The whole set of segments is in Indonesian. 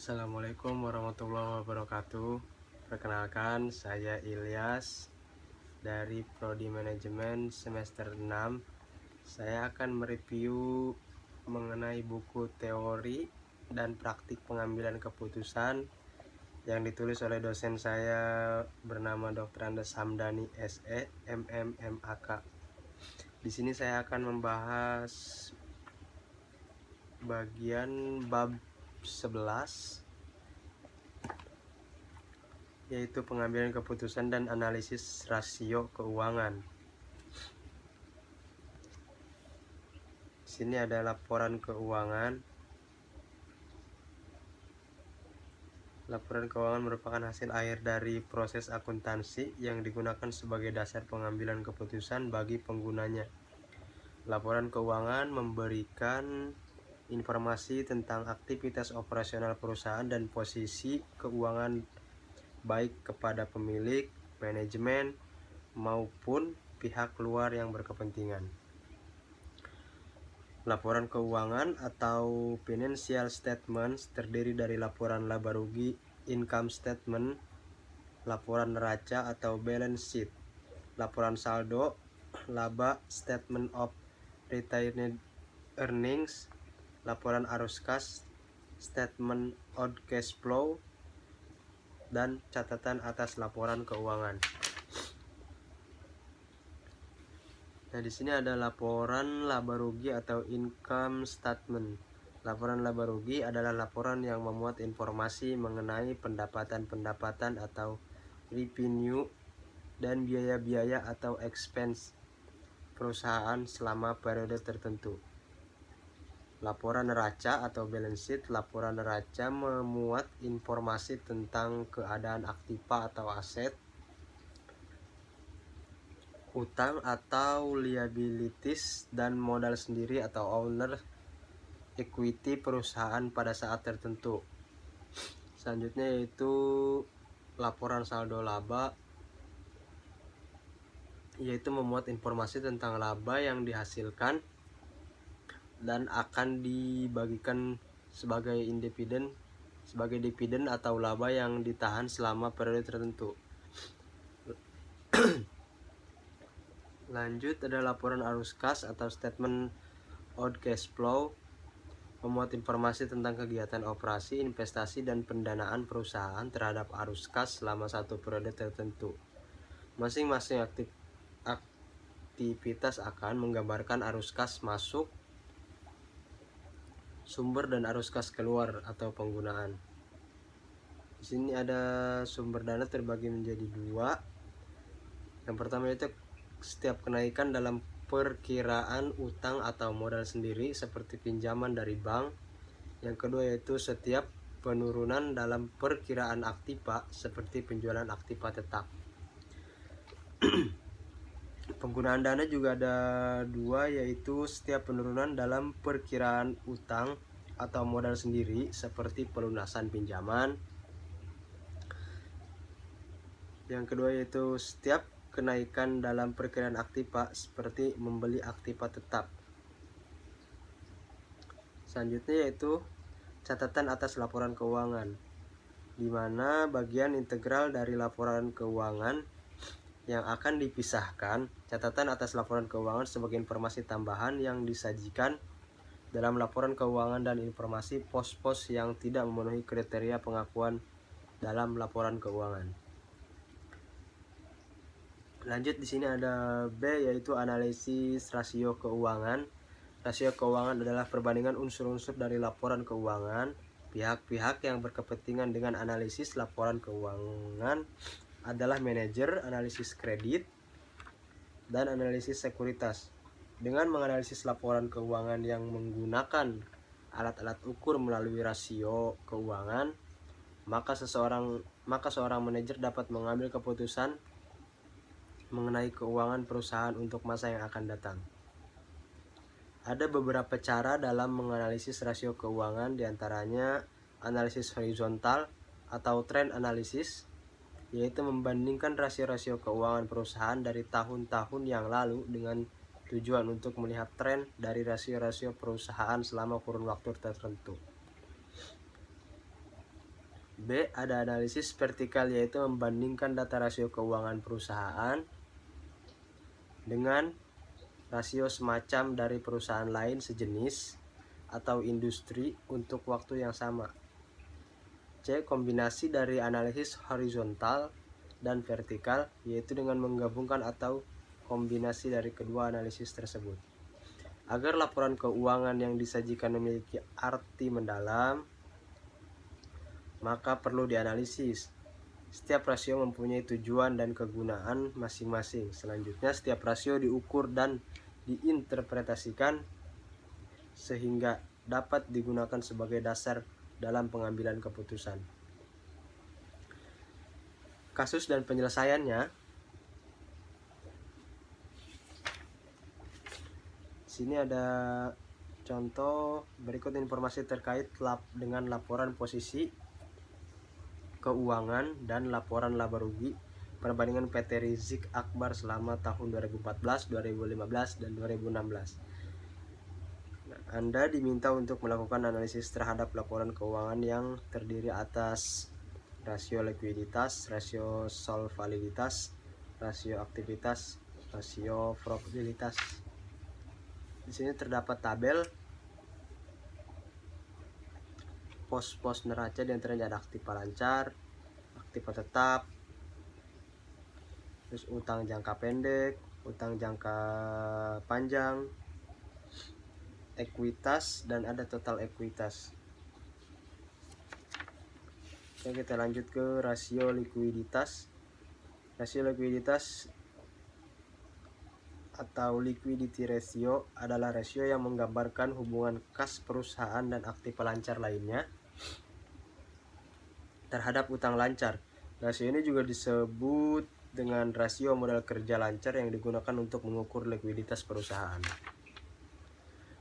Assalamualaikum warahmatullahi wabarakatuh. Perkenalkan, saya Ilyas dari Prodi Manajemen semester 6. Saya akan mereview mengenai buku teori dan praktik pengambilan keputusan yang ditulis oleh dosen saya bernama Dr. Andes Hamdani SE MMMAK. Di sini saya akan membahas bagian bab 11, yaitu pengambilan keputusan dan analisis rasio keuangan. Di sini ada laporan keuangan. Laporan keuangan merupakan hasil akhir dari proses akuntansi yang digunakan sebagai dasar pengambilan keputusan bagi penggunanya. Laporan keuangan memberikan informasi tentang aktivitas operasional perusahaan dan posisi keuangan baik kepada pemilik, manajemen, maupun pihak luar yang berkepentingan. Laporan keuangan atau financial statements terdiri dari laporan laba rugi, income statement, laporan neraca atau balance sheet, laporan saldo, laba, statement of retained earnings, laporan arus kas, statement of cash flow, dan catatan atas laporan keuangan. Nah, di sini ada laporan laba rugi atau income statement. Laporan laba rugi adalah laporan yang memuat informasi mengenai pendapatan-pendapatan atau revenue dan biaya-biaya atau expense perusahaan selama periode tertentu. Laporan neraca atau balance sheet. Laporan neraca memuat informasi tentang keadaan aktiva atau aset, utang atau liabilities, dan modal sendiri atau owner equity perusahaan pada saat tertentu. Selanjutnya yaitu laporan saldo laba, yaitu memuat informasi tentang laba yang dihasilkan dan akan dibagikan sebagai dividen atau laba yang ditahan selama periode tertentu. Lanjut ada laporan arus kas atau statement of cash flow, memuat informasi tentang kegiatan operasi, investasi, dan pendanaan perusahaan terhadap arus kas selama satu periode tertentu. Masing-masing aktivitas akan menggambarkan arus kas masuk, sumber, dan arus kas keluar atau penggunaan. Di sini ada sumber dana terbagi menjadi dua. Yang pertama itu setiap kenaikan dalam perkiraan utang atau modal sendiri seperti pinjaman dari bank. Yang kedua yaitu setiap penurunan dalam perkiraan aktiva seperti penjualan aktiva tetap. Penggunaan dana juga ada dua, yaitu setiap penurunan dalam perkiraan utang atau modal sendiri seperti pelunasan pinjaman. Yang kedua yaitu setiap kenaikan dalam perkiraan aktiva seperti membeli aktiva tetap. Selanjutnya yaitu catatan atas laporan keuangan, di mana bagian integral dari laporan keuangan yang akan dipisahkan. Catatan atas laporan keuangan sebagai informasi tambahan yang disajikan dalam laporan keuangan dan informasi pos-pos yang tidak memenuhi kriteria pengakuan dalam laporan keuangan. Lanjut di sini ada B, yaitu analisis rasio keuangan. Rasio keuangan adalah perbandingan unsur-unsur dari laporan keuangan. Pihak-pihak yang berkepentingan dengan analisis laporan keuangan adalah manajer, analisis kredit, dan analisis sekuritas. Dengan menganalisis laporan keuangan yang menggunakan alat-alat ukur melalui rasio keuangan, maka seorang manajer dapat mengambil keputusan mengenai keuangan perusahaan untuk masa yang akan datang. Ada beberapa cara dalam menganalisis rasio keuangan, diantaranya analisis horizontal atau trend analysis, yaitu membandingkan rasio-rasio keuangan perusahaan dari tahun-tahun yang lalu dengan tujuan untuk melihat tren dari rasio-rasio perusahaan selama kurun waktu tertentu. B. Ada analisis vertikal, yaitu membandingkan data rasio keuangan perusahaan dengan rasio semacam dari perusahaan lain sejenis atau industri untuk waktu yang sama. C. Kombinasi dari analisis horizontal dan vertikal, yaitu dengan menggabungkan atau kombinasi dari kedua analisis tersebut. Agar laporan keuangan yang disajikan memiliki arti mendalam, maka perlu dianalisis. Setiap rasio mempunyai tujuan dan kegunaan masing-masing. Selanjutnya, setiap rasio diukur dan diinterpretasikan sehingga dapat digunakan sebagai dasar dalam pengambilan keputusan. Kasus dan penyelesaiannya. Sini ada contoh berikut informasi terkait dengan laporan posisi keuangan dan laporan laba rugi perbandingan PT Rizik Akbar selama tahun 2014, 2015, dan 2016. Anda diminta untuk melakukan analisis terhadap laporan keuangan yang terdiri atas rasio likuiditas, rasio solvabilitas, rasio aktivitas, rasio probabilitas. Di sini terdapat tabel pos-pos neraca, di antaranya ada aktiva lancar, aktiva tetap, terus utang jangka pendek, utang jangka panjang, ekuitas, dan ada total ekuitas. Oke, kita lanjut ke rasio likuiditas. Rasio likuiditas atau liquidity ratio adalah rasio yang menggambarkan hubungan kas perusahaan dan aktiva lancar lainnya terhadap utang lancar. Rasio ini juga disebut dengan rasio modal kerja lancar yang digunakan untuk mengukur likuiditas perusahaan.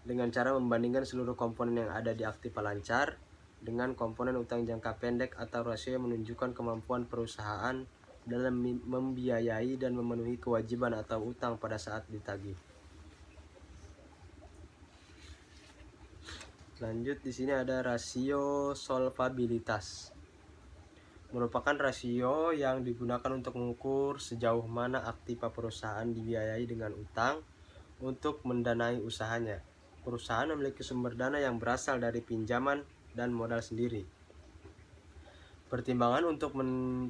Dengan cara membandingkan seluruh komponen yang ada di aktiva lancar dengan komponen utang jangka pendek, atau rasio yang menunjukkan kemampuan perusahaan dalam membiayai dan memenuhi kewajiban atau utang pada saat ditagih. Lanjut, di sini ada rasio solvabilitas. Merupakan rasio yang digunakan untuk mengukur sejauh mana aktiva perusahaan dibiayai dengan utang untuk mendanai usahanya. Perusahaan memiliki sumber dana yang berasal dari pinjaman dan modal sendiri. Pertimbangan untuk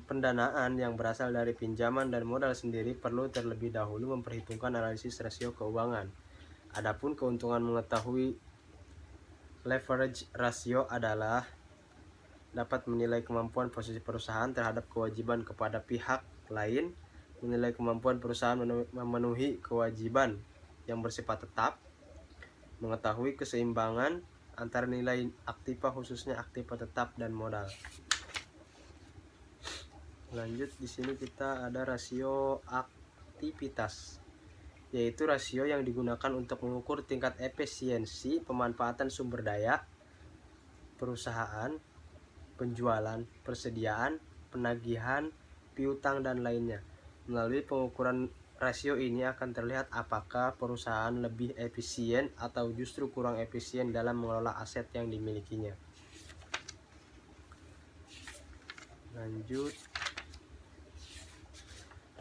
pendanaan yang berasal dari pinjaman dan modal sendiri perlu terlebih dahulu memperhitungkan analisis rasio keuangan. Adapun keuntungan mengetahui leverage ratio adalah dapat menilai kemampuan posisi perusahaan terhadap kewajiban kepada pihak lain, menilai kemampuan perusahaan memenuhi kewajiban yang bersifat tetap, mengetahui keseimbangan antara nilai aktiva khususnya aktiva tetap dan modal. Lanjut, di sini kita ada rasio aktivitas, yaitu rasio yang digunakan untuk mengukur tingkat efisiensi pemanfaatan sumber daya perusahaan, penjualan, persediaan, penagihan, piutang, dan lainnya. Melalui pengukuran rasio ini akan terlihat apakah perusahaan lebih efisien atau justru kurang efisien dalam mengelola aset yang dimilikinya. Lanjut,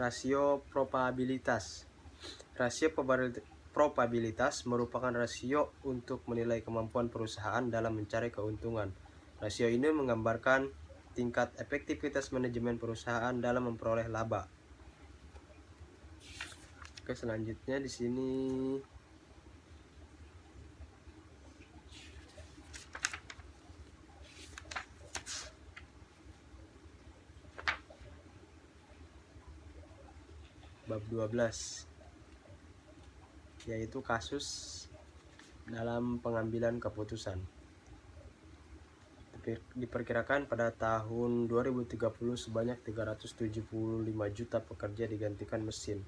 rasio probabilitas. Rasio probabilitas merupakan rasio untuk menilai kemampuan perusahaan dalam mencari keuntungan. Rasio ini menggambarkan tingkat efektivitas manajemen perusahaan dalam memperoleh laba. Oke, selanjutnya di sini bab 12, yaitu kasus dalam pengambilan keputusan. Diperkirakan pada tahun 2030 sebanyak 375 juta pekerja digantikan mesin.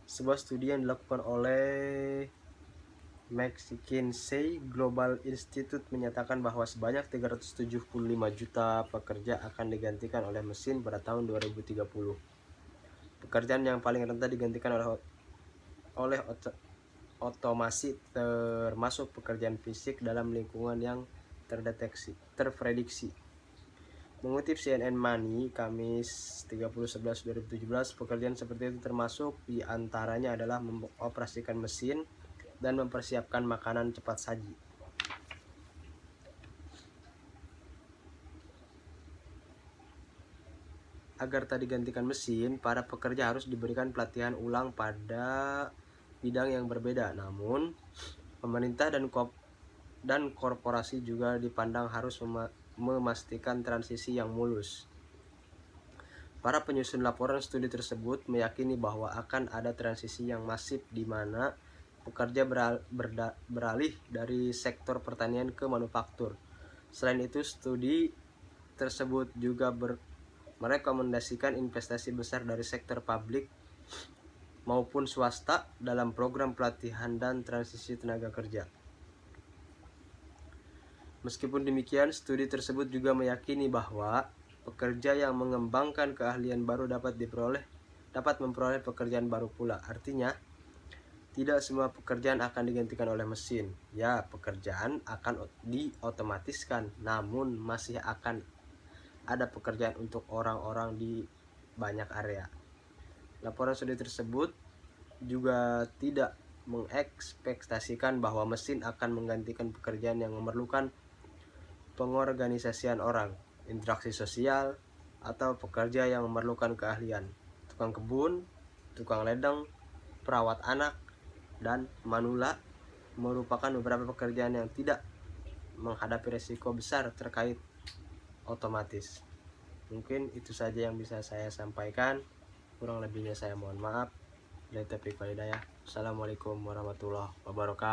Sebuah studi yang dilakukan oleh McKinsey Global Institute menyatakan bahwa sebanyak 375 juta pekerja akan digantikan oleh mesin pada tahun 2030. Pekerjaan yang paling rentan digantikan oleh otomasi, termasuk pekerjaan fisik dalam lingkungan yang terprediksi. Mengutip CNN Money, Kamis 30/11/2017, pekerjaan seperti itu termasuk diantaranya adalah mengoperasikan mesin dan mempersiapkan makanan cepat saji. Agar tak digantikan mesin, para pekerja harus diberikan pelatihan ulang pada bidang yang berbeda. Namun, pemerintah dan korporasi juga dipandang harus memastikan transisi yang mulus. Para penyusun laporan studi tersebut meyakini bahwa akan ada transisi yang masif di mana pekerja beralih dari sektor pertanian ke manufaktur. Selain itu, studi tersebut juga merekomendasikan investasi besar dari sektor publik maupun swasta dalam program pelatihan dan transisi tenaga kerja. Meskipun demikian, studi tersebut juga meyakini bahwa pekerja yang mengembangkan keahlian baru dapat memperoleh pekerjaan baru pula. Artinya, tidak semua pekerjaan akan digantikan oleh mesin. Ya, pekerjaan akan diotomatiskan, namun masih akan ada pekerjaan untuk orang-orang di banyak area. Laporan studi tersebut juga tidak mengekspektasikan bahwa mesin akan menggantikan pekerjaan yang memerlukan pengorganisasian orang, interaksi sosial, atau pekerja yang memerlukan keahlian. Tukang kebun, tukang ledeng, perawat anak, dan manula merupakan beberapa pekerjaan yang tidak menghadapi risiko besar terkait otomatis. Mungkin itu saja yang bisa saya sampaikan. Kurang lebihnya saya mohon maaf. Assalamualaikum warahmatullahi wabarakatuh.